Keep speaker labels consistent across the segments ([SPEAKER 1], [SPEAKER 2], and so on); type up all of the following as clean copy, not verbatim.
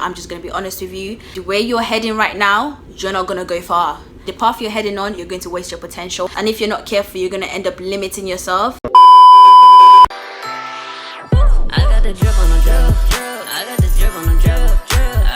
[SPEAKER 1] I'm just gonna be honest with you. The way you're heading right now, you're not gonna go far. The path you're heading on, you're going to waste your potential, and if you're not careful, you're gonna end up limiting yourself.
[SPEAKER 2] I got the drip on the drip, I got the drip on the drip,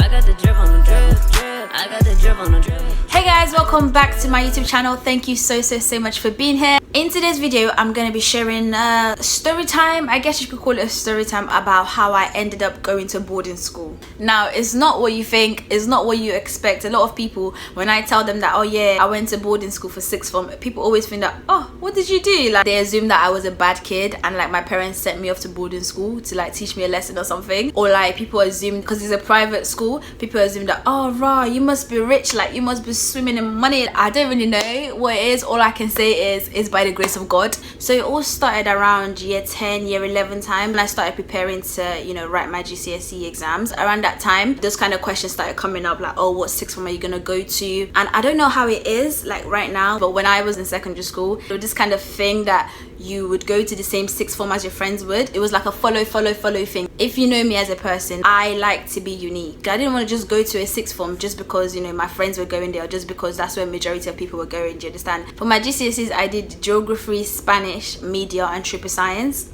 [SPEAKER 2] I got the drip on the drip, I got the drip on the drip.
[SPEAKER 1] Hey guys, welcome back to my YouTube channel. Thank you so much for being here. In today's video, I'm going to be sharing a story time. I guess you could call it a story time about how I ended up going to boarding school. Now, it's not what you think, it's not what you expect. A lot of people, when I tell them that, oh yeah, I went to boarding school for sixth form, people always think that, oh, what did you do? Like, they assume that I was a bad kid and like my parents sent me off to boarding school to like teach me a lesson or something. Or like people assume, because it's a private school, people assume that, oh rah, you must be rich, like you must be swimming in money. I don't really know what it is. All I can say is by the grace of God. So it all started around year 10, year 11 time, and I started preparing to, you know, write my GCSE exams. Around that time, those kind of questions started coming up, like, oh, what sixth form are you gonna go to? And I don't know how it is like right now, but when I was in secondary school, there was this kind of thing that you would go to the same sixth form as your friends would. It was like a follow thing. If you know me as a person, I like to be unique. I didn't want to just go to a sixth form just because, you know, my friends were going there, or just because that's where majority of people were going. Do you understand? For my GCSEs, I did geography, Spanish, media, and triple science.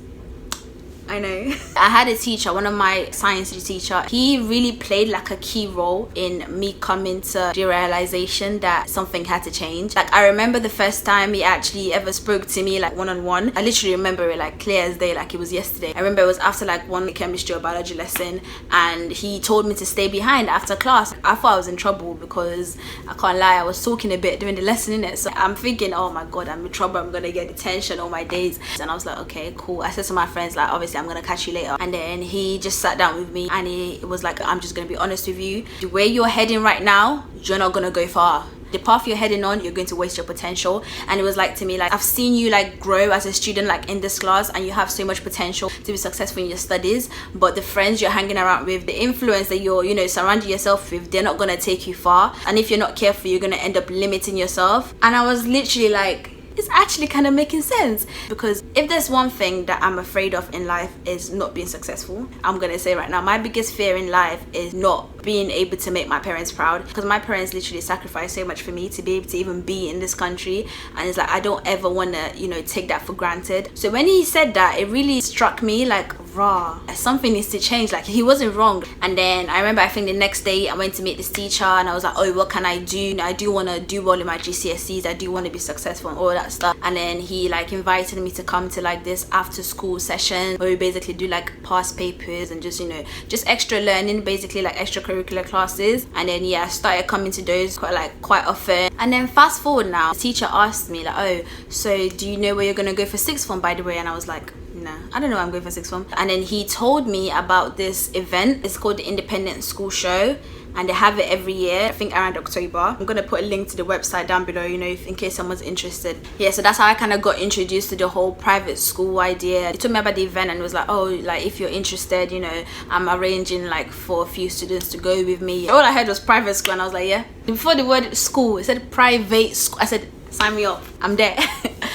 [SPEAKER 1] I know. I had a teacher, one of my science teacher, he really played like a key role in me coming to the realization that something had to change. Like, I remember the first time he actually ever spoke to me like one-on-one. I literally remember it like clear as day, like it was yesterday. I remember it was after like one chemistry or biology lesson, and he told me to stay behind after class. I thought I was in trouble because I can't lie, I was talking a bit during the lesson, innit? So I'm thinking, oh my god, I'm in trouble, I'm gonna get detention all my days. And I was like, okay, cool. I said to my friends, like, obviously I'm gonna catch you later. And then he just sat down with me and he was like, I'm just gonna be honest with you. The way you're heading right now, you're not gonna go far. The path you're heading on, you're going to waste your potential. And it was like to me, like, I've seen you like grow as a student, like in this class, and you have so much potential to be successful in your studies, but the friends you're hanging around with, the influence that you're, you know, surrounding yourself with, they're not gonna take you far. And if you're not careful, you're gonna end up limiting yourself. And I was literally like, it's actually kind of making sense, because if there's one thing that I'm afraid of in life is not being successful. I'm gonna say right now, my biggest fear in life is not being able to make my parents proud, because my parents literally sacrificed so much for me to be able to even be in this country, and it's like I don't ever want to, you know, take that for granted. So when he said that, it really struck me like, raw, something needs to change. Like, he wasn't wrong. And then I remember, I think the next day I went to meet this teacher and I was like, oh, what can I do? I do want to do well in my GCSEs, I do want to be successful and all that stuff. And then he like invited me to come to like this after school session where we basically do like past papers and just, you know, just extra learning, basically like extracurricular classes. And then yeah, I started coming to those quite often. And then fast forward now, the teacher asked me like, oh, so do you know where you're gonna go for sixth form, by the way? And I was like, no, I don't know where I'm going for sixth form. And then he told me about this event. It's called the Independent School Show, and they have it every year, I think around October. I'm gonna put a link to the website down below, you know, in case someone's interested. Yeah, so that's how I kind of got introduced to the whole private school idea. He told me about the event and was like, oh, like if you're interested, you know, I'm arranging like for a few students to go with me. All I heard was private school, and I was like, yeah. Before the word school, it said private school. I said, sign me up, I'm there.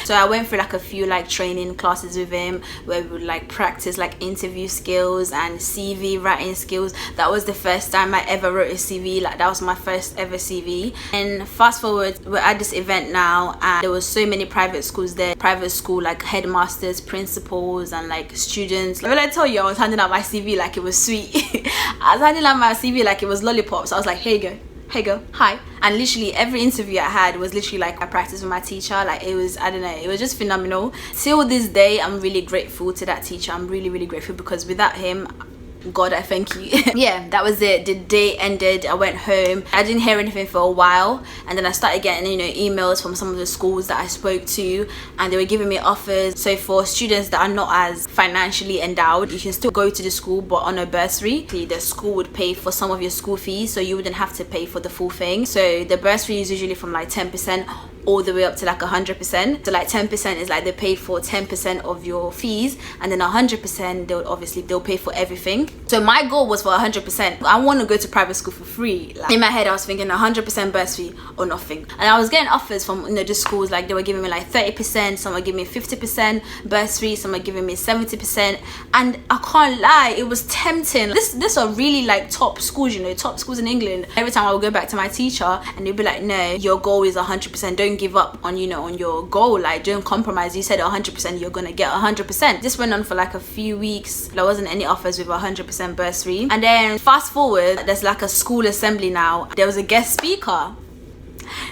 [SPEAKER 1] So I went through like a few like training classes with him where we would like practice like interview skills and CV writing skills. That was the first time I ever wrote a CV. Like, that was my first ever CV. And fast forward, we're at this event now, and there was so many private schools there. Private school like headmasters, principals, and like students. Like, when I tell you, I was handing out my CV like it was sweet. I was handing out my CV like it was lollipops. I was like, here you go. Hey girl, hi. And literally every interview I had was literally like I practiced with my teacher. Like, it was, I don't know, it was just phenomenal. Till this day, I'm really grateful to that teacher. I'm really grateful, because without him, God, I thank you. Yeah, that was it. The day ended, I went home. I didn't hear anything for a while, and then I started getting, you know, emails from some of the schools that I spoke to, and they were giving me offers. So for students that are not as financially endowed, you can still go to the school, but on a bursary. The school would pay for some of your school fees, so you wouldn't have to pay for the full thing. So the bursary is usually from like 10%. all the way up to like 100%. So like 10% is like they paid for 10% of your fees, and then 100% they'll pay for everything. So my goal was for 100%. I want to go to private school for free. Like, in my head I was thinking 100% bursary or nothing. And I was getting offers from, you know, the schools, like they were giving me like 30%, some were giving me 50% bursary, some were giving me 70%. And I can't lie, it was tempting. This are really like top schools, you know, top schools in England. Every time I would go back to my teacher and they'd be like, no, your goal is 100%. Don't give up on, you know, on your goal. Like, don't compromise. You said 100%, you're gonna get 100%. This went on for like a few weeks. There wasn't any offers with 100% bursary. And then fast forward, there's like a school assembly now. There was a guest speaker.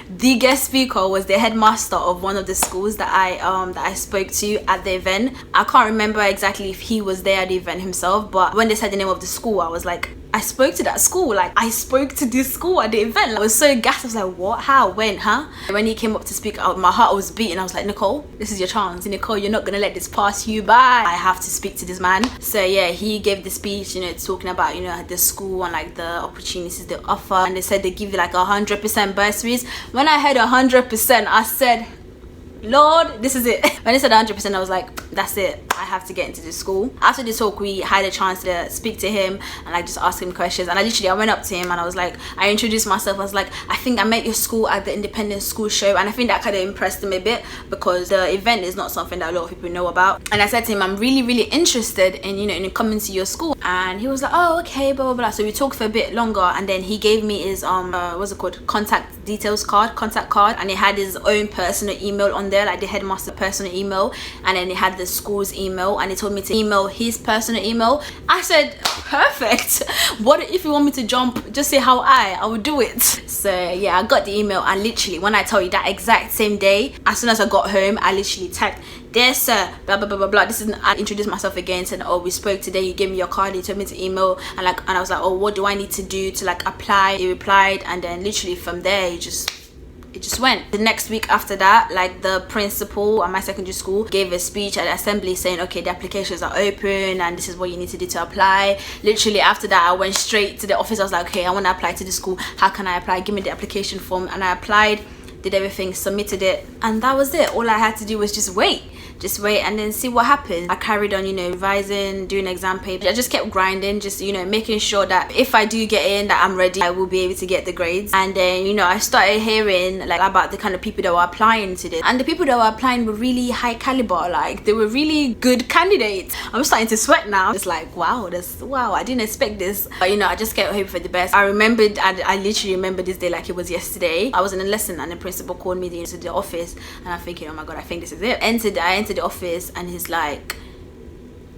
[SPEAKER 1] The guest speaker was the headmaster of one of the schools that I spoke to at the event. I can't remember exactly if he was there at the event himself, but when they said the name of the school, I was like, I spoke to that school. Like, I spoke to this school at the event. I was so gassed. I was like, what, how, when, huh? When he came up to speak out, my heart was beating. I was like, Nicole, this is your chance. Nicole, you're not gonna let this pass you by. I have to speak to this man. So yeah, he gave the speech, you know, talking about, you know, the school and like the opportunities they offer, and they said they give you like 100% bursaries. When I heard 100%, I said, Lord, this is it. When he said 100%, I was like, that's it, I have to get into this school. After the talk, we had a chance to speak to him and like just ask him questions. And I went up to him and I was like, I introduced myself. I was like, I think I met your school at the independent school show. And I think that kind of impressed him a bit, because the event is not something that a lot of people know about. And I said to him, I'm really interested in, you know, in coming to your school. And he was like, oh, okay, blah blah blah. So we talked for a bit longer, and then he gave me his what's it called, contact card, and it had his own personal email on there, like the headmaster personal email, and then it had the school's email, and he told me to email his personal email. I said, perfect. What if you want me to jump, just say how I would do it. So yeah, I got the email, and literally when I tell you, that exact same day, as soon as I got home, I literally typed, dear sir, blah blah blah blah blah. This is, I introduced myself again, said, oh, we spoke today, you gave me your card, you told me to email, and I was like, oh, what do I need to do to like apply? He replied, and then literally from there it just went. The next week after that, like the principal at my secondary school gave a speech at the assembly saying, okay, the applications are open and this is what you need to do to apply. Literally after that, I went straight to the office. I was like, okay, I want to apply to the school. How can I apply? Give me the application form. And I applied, did everything, submitted it, and that was it. All I had to do was just wait and then see what happened. I carried on, you know, revising, doing exam papers. I just kept grinding, just, you know, making sure that if I do get in, that I'm ready, I will be able to get the grades. And then, you know, I started hearing like about the kind of people that were applying to this, and the people that were applying were really high caliber. Like, they were really good candidates. I'm starting to sweat now. It's like, wow, I didn't expect this. But you know, I just kept hoping for the best. I literally remember this day like it was yesterday. I was in a lesson and the principal called me into the office, and I'm thinking, oh my god, I think this is it. I entered the office, and he's like,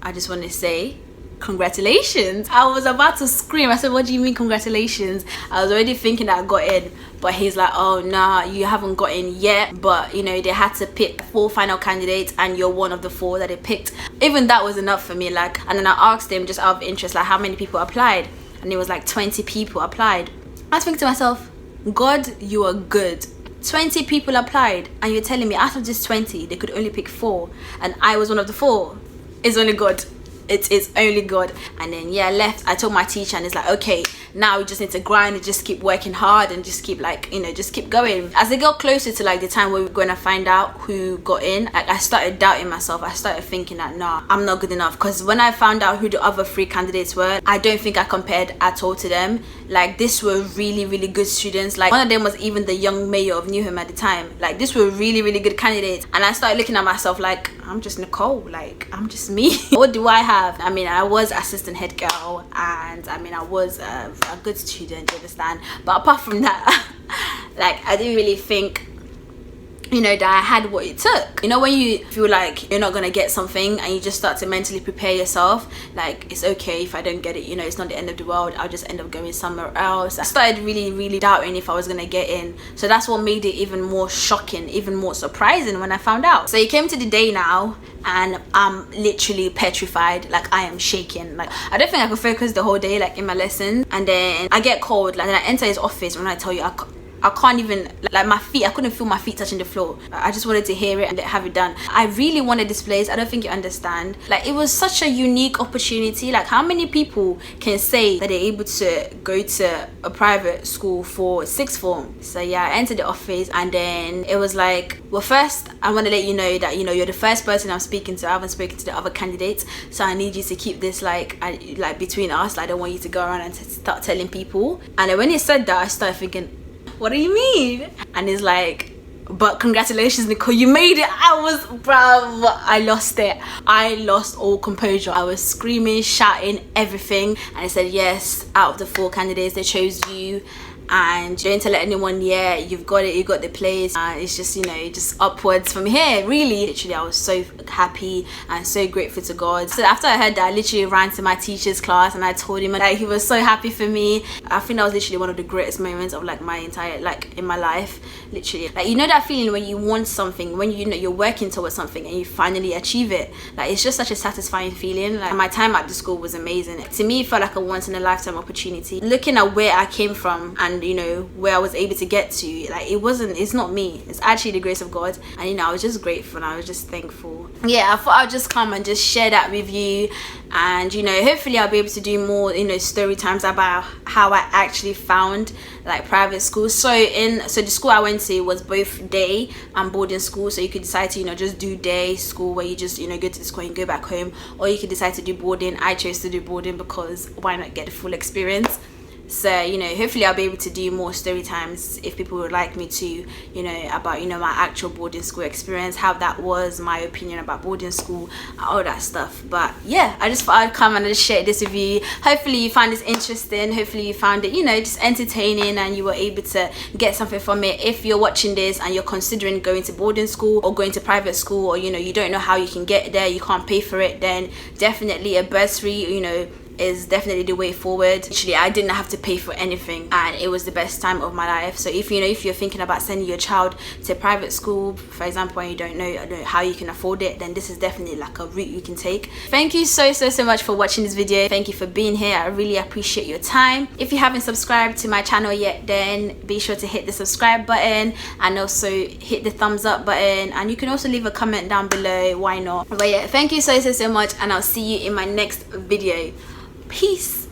[SPEAKER 1] I just want to say congratulations. I was about to scream. I said, what do you mean congratulations? I was already thinking that I got in, but he's like, oh nah, you haven't got in yet, but you know, they had to pick 4 final candidates and you're one of the 4 that they picked. Even that was enough for me. Like, and then I asked him just out of interest, like, how many people applied, and it was like 20 people applied. I was thinking to myself, God, you are good. 20 people applied, and you're telling me out of just 20 they could only pick 4, and I was one of the 4. It's only God. It's only God. And then yeah, I left. I told my teacher, and it's like, okay, now we just need to grind and just keep working hard and just keep, like, you know, just keep going. As it got closer to like the time where we were going to find out who got in, like, I started doubting myself. I started thinking that, nah, I'm not good enough. Because when I found out who the other 3 candidates were, I don't think I compared at all to them. Like, these were really good students. Like, one of them was even the young mayor of Newham at the time. Like, these were really good candidates. And I started looking at myself like, I'm just Nicole, like, I'm just me. What do I have? I mean, I was assistant head girl, and I mean, I was a good student, you understand? But apart from that, like, I didn't really think, you know, that I had what it took. You know, when you feel like you're not gonna get something and you just start to mentally prepare yourself, like, it's okay if I don't get it, you know, it's not the end of the world, I'll just end up going somewhere else. I started really doubting if I was gonna get in. So that's what made it even more shocking, even more surprising when I found out. So it came to the day now, and I'm literally petrified. Like, I am shaking. Like, I don't think I could focus the whole day, like, in my lesson. And then I get called, like, then I enter his office. When I tell you, I can't even, like, my feet, I couldn't feel my feet touching the floor. I just wanted to hear it and have it done. I really wanted this place. I don't think you understand. Like, it was such a unique opportunity. Like, how many people can say that they're able to go to a private school for sixth form? So yeah, I entered the office, and then it was like, well, first I want to let you know that, you know, you're the first person I'm speaking to. I haven't spoken to the other candidates, so I need you to keep this like between us. Like, I don't want you to go around and start telling people. And then when he said that, I started thinking, what do you mean? And he's like, but congratulations, Nicole, you made it. I lost it. I lost all composure. I was screaming, shouting, everything. And I said, yes, out of the 4 candidates, they chose you. And you don't tell anyone, yeah, you've got it, you got the place. It's just, you know, just upwards from here, really. Literally, I was so happy and so grateful to God. So after I heard that, I literally ran to my teacher's class and I told him, like, he was so happy for me. I think that was literally one of the greatest moments of like my entire, like, in my life. Literally, like, you know that feeling when you want something, when you know you're working towards something and you finally achieve it. Like, it's just such a satisfying feeling. Like, my time at the school was amazing. To me, it felt like a once in a lifetime opportunity. Looking at where I came from and, you know, where I was able to get to, like, it's not me, it's actually the grace of God. And, you know, I was just grateful and I was just thankful. Yeah, I thought I'd just come and just share that with you. And, you know, hopefully I'll be able to do more, you know, story times about how I actually found like private schools. So the school I went to was both day and boarding school. So you could decide to, you know, just do day school where you just, you know, go to the school and go back home, or you could decide to do boarding. I chose to do boarding because why not get the full experience? So, you know, hopefully I'll be able to do more story times if people would like me to, you know, about, you know, my actual boarding school experience, how that was, my opinion about boarding school, all that stuff. But yeah, I just thought I'd come and just share this with you. Hopefully you find this interesting. Hopefully you found it, you know, just entertaining and you were able to get something from it. If you're watching this and you're considering going to boarding school or going to private school, or, you know, you don't know how you can get there, you can't pay for it, then definitely a bursary, you know, is definitely the way forward. Actually, I didn't have to pay for anything and it was the best time of my life. So if, you know, if you're thinking about sending your child to private school, for example, and you don't know how you can afford it, then this is definitely like a route you can take. Thank you so much for watching this video. Thank you for being here. I really appreciate your time. If you haven't subscribed to my channel yet, then be sure to hit the subscribe button and also hit the thumbs up button, and you can also leave a comment down below, why not? But yeah, thank you so much, and I'll see you in my next video. Peace.